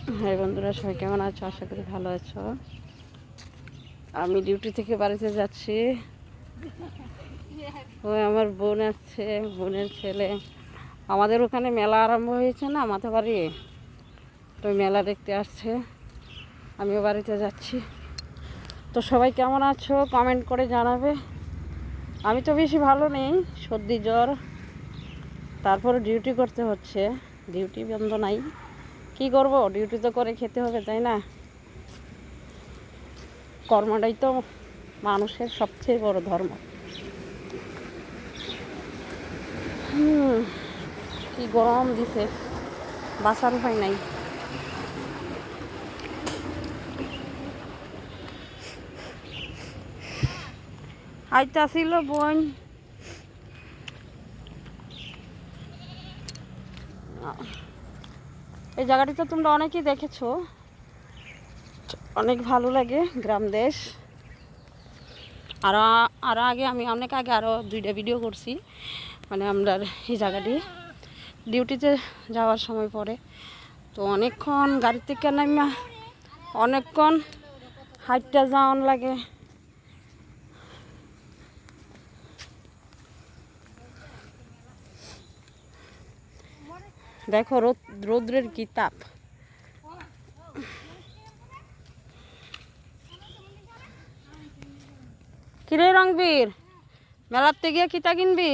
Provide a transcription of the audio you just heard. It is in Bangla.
হ্যাঁ বন্ধুরা, সবাই কেমন আছো? আশা করি ভালো আছো। আমি ডিউটি থেকে বাড়িতে যাচ্ছি। ওই আমার বোন আসছে, বোনের ছেলে। আমাদের ওখানে মেলা আরম্ভ হয়েছে না, মাথাবাড়ি। তো মেলা দেখতে আসছে, আমিও বাড়িতে যাচ্ছি। তো সবাই কেমন আছো কমেন্ট করে জানাবে। আমি তো বেশি ভালো নেই, সর্দি জ্বর, তারপরে ডিউটি করতে হচ্ছে। ডিউটি বন্ধ নাই, কি করব? ডিউটি তো করে খেতে হবে, তাই না? কর্মটাই তো মানুষের সবচেয়ে বড় ধর্ম। কি গরম দিছে, বাঁচার উপায় নাই। আইতা ছিল বোন, এই জায়গাটি তো তোমরা অনেকেই দেখেছো, অনেক ভালো লাগে, গ্রাম দেশ। আরও আরও আগে আমি অনেক আগে আরও 2টা ভিডিও করছি, মানে আমরা এই জায়গাটি ডিউটিতে যাওয়ার সময় পড়ে। তো অনেকক্ষণ গাড়ি থেকে নামিয়া অনেকক্ষণ হাইটটা যাওয়ান লাগে। দেখো রৌদ্রের কি তাপ। কিরে রংবীর, মেলাতে গিয়ে কিতা কিনবি?